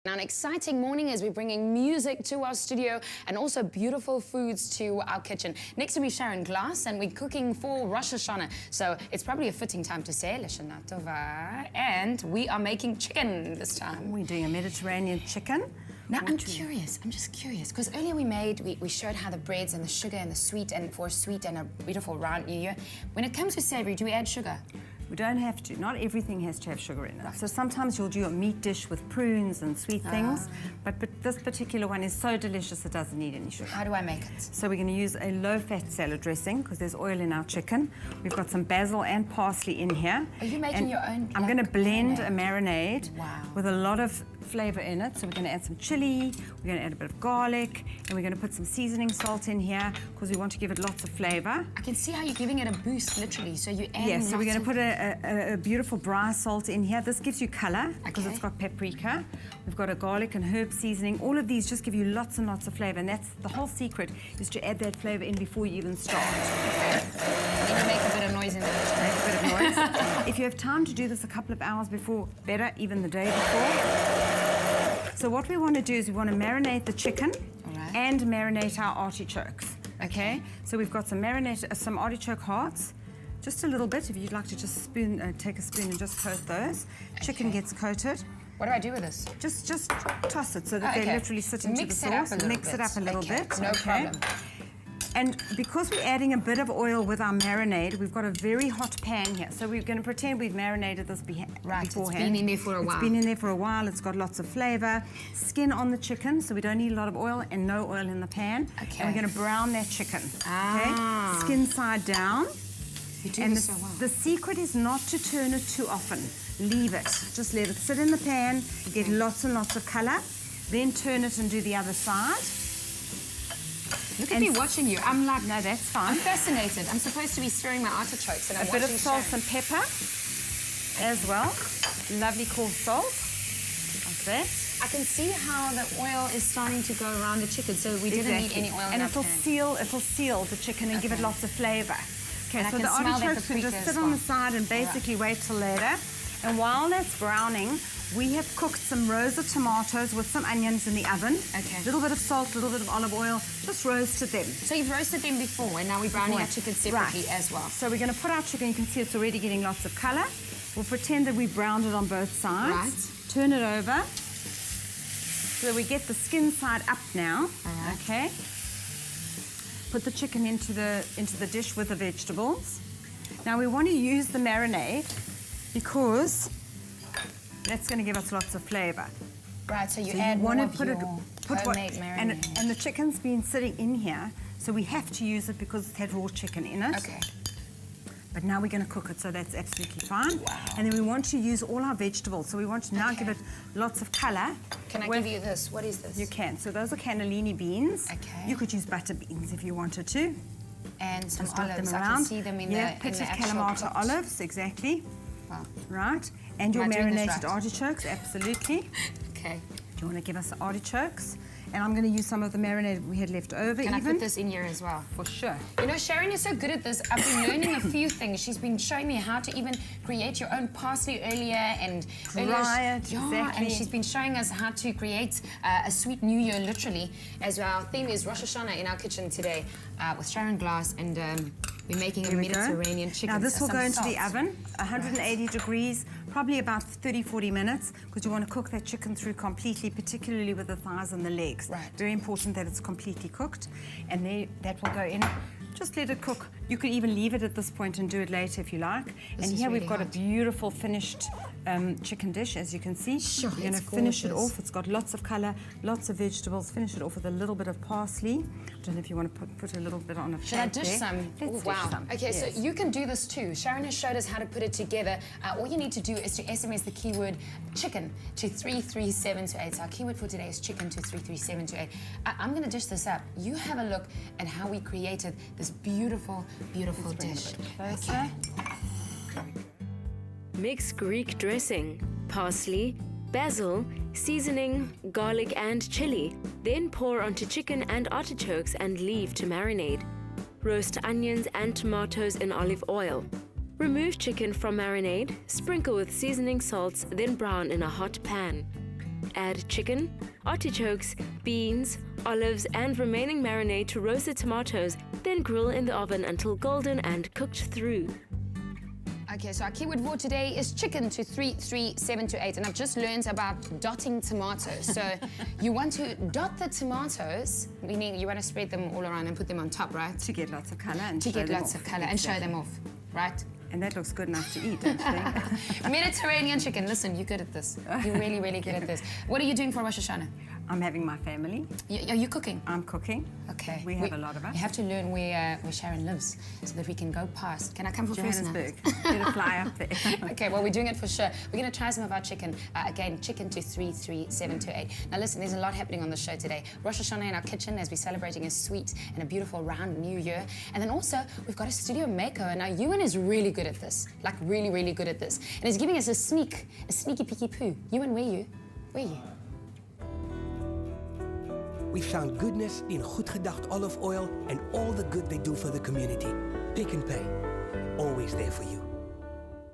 An exciting morning as we're bringing music to our studio and also beautiful foods to our kitchen. Next to me, Sharon Glass, and we're cooking for Rosh Hashanah. So it's probably a fitting time to say Lashana Tova. And we are making chicken this time. We're doing a Mediterranean chicken. Now, I'm just curious, because earlier we showed how the breads and the sugar and the sweet, and for a sweet and a beautiful round New Year. When it comes to savory, do we add sugar? We don't have to. Not everything has to have sugar in it. Right. So sometimes you'll do a meat dish with prunes and sweet things, but this particular one is so delicious it doesn't need any sugar. How do I make it? So we're going to use a low-fat salad dressing because there's oil in our chicken. We've got some basil and parsley in here. Are you making your own? I'm going to blend a marinade wow. with a lot of flavor in it. So we're going to add some chili, we're going to add a bit of garlic, and we're going to put some seasoning salt in here because we want to give it lots of flavor. I can see how you're giving it a boost, literally. So you're adding yes, so we're going to put a beautiful braai salt in here. This gives you color because it's got paprika. We've got a garlic and herb seasoning. All of these just give you lots and lots of flavor, and that's the whole secret, is to add that flavor in before you even start. Okay. Then you make a bit of noise in there. Make a bit of noise. If you have time to do this a couple of hours before, better, even the day before. So what we want to do is we want to marinate the chicken and marinate our artichokes. Okay? So we've got some artichoke hearts. Just a little bit, if you'd like to just take a spoon and just coat those. Okay. Chicken gets coated. What do I do with this? Just toss it so that they literally sit into the sauce. Mix it up a little bit. No problem. And because we're adding a bit of oil with our marinade, we've got a very hot pan here. So we're going to pretend we've marinated this beforehand. It's been in there for a while. It's been in there for a while. It's got lots of flavor. Skin on the chicken, so we don't need a lot of oil, and no oil in the pan. Okay. And we're going to brown that chicken. Okay? Skin side down. You do this so well. The secret is not to turn it too often. Leave it. Just let it sit in the pan, get lots and lots of color. Then turn it and do the other side. Look at me watching you. I'm like, no, that's fine. I'm fascinated. I'm supposed to be stirring my artichokes, and I'm a bit of salt and pepper as well. Lovely coarse salt. Like that. I can see how the oil is starting to go around the chicken, so we didn't need any oil in our pan. It'll seal the chicken and give it lots of flavor. Okay, so the artichokes can just sit on the side and basically wait till later. And while that's browning, we have cooked some rosa tomatoes with some onions in the oven. Okay. A little bit of salt, a little bit of olive oil, just roasted them. So you've roasted them before, and now we're browning our chicken separately as well. So we're going to put our chicken, you can see it's already getting lots of color. We'll pretend that we browned it on both sides. Right. Turn it over. So we get the skin side up now. Okay. Put the chicken into the dish with the vegetables. Now we want to use the marinade because that's going to give us lots of flavor. Right, so you add more of your homemade marinade. And the chicken's been sitting in here, so we have to use it because it had raw chicken in it. Okay. But now we're going to cook it, so that's absolutely fine. Wow. And then we want to use all our vegetables, so we want to now give it lots of color. Can I give you this? What is this? You can. So those are cannellini beans. Okay. You could use butter beans if you wanted to. And some just olives. Them around. I can see them in the pitted actual Kalamata olives, exactly. Wow. Right. And your marinated artichokes, absolutely. Okay. Do you want to give us the artichokes? And I'm going to use some of the marinade we had left over. Can I put this in here as well? For sure. You know, Sharon is so good at this. I've been learning a few things. She's been showing me how to even create your own parsley earlier and dry it, exactly. And she's been showing us how to create a sweet New Year, literally. As our theme is Rosh Hashanah in our kitchen today with Sharon Glass, and we're making a Mediterranean chicken. Now this will go into the oven, 180 degrees, probably about 30-40 minutes, because you want to cook that chicken through completely, particularly with the thighs and the legs. Right. Very important that it's completely cooked, and that will go in. Just let it cook. You could even leave it at this point and do it later if you like. And here we've got a beautiful finished chicken dish, as you can see. Sure, we're going to finish it off. It's got lots of color, lots of vegetables. Finish it off with a little bit of parsley. I don't know if you want to put a little bit on a plate. Should I dish some? Let's wow. dish some. Okay, yes. So you can do this too. Sharon has showed us how to put it together. All you need to do is to SMS the keyword chicken to 33728. So our keyword for today is chicken to 33728. I'm going to dish this up. You have a look at how we created this beautiful, beautiful dish. Okay. Mix Greek dressing, parsley, basil, seasoning, garlic and chili. Then pour onto chicken and artichokes and leave to marinate. Roast onions and tomatoes in olive oil. Remove chicken from marinade, sprinkle with seasoning salts, then brown in a hot pan. Add chicken, artichokes, beans, olives, and remaining marinade to roasted tomatoes, then grill in the oven until golden and cooked through. Okay, so our keyword for today is chicken to 33728, and I've just learned about dotting tomatoes. So you want to dot the tomatoes, meaning you want to spread them all around and put them on top, right? To get lots of colour and To show get them lots off. of colour and show them off, right? And that looks good enough to eat, don't you think? Mediterranean chicken. Listen, you're good at this. You're really, really good at this. What are you doing for Rosh Hashanah? I'm having my family. Are you cooking? I'm cooking. Okay. We have a lot of us. We have to learn where Sharon lives so that we can go past. Can I come for first now? Johannesburg. Get a fly up there. Okay, well, we're doing it for sure. We're going to try some of our chicken. Again, chicken to 33728. Now, listen, there's a lot happening on the show today. Rosh Hashanah in our kitchen as we're celebrating a sweet and a beautiful round new year. And then also, we've got a studio makeover. Now, Ewan is really good at this. Like, really, really good at this. And he's giving us a sneaky peeky poo. Ewan, where are you? Where are you? We found goodness in Goed Gedacht olive oil and all the good they do for the community. Pick and Pay, always there for you.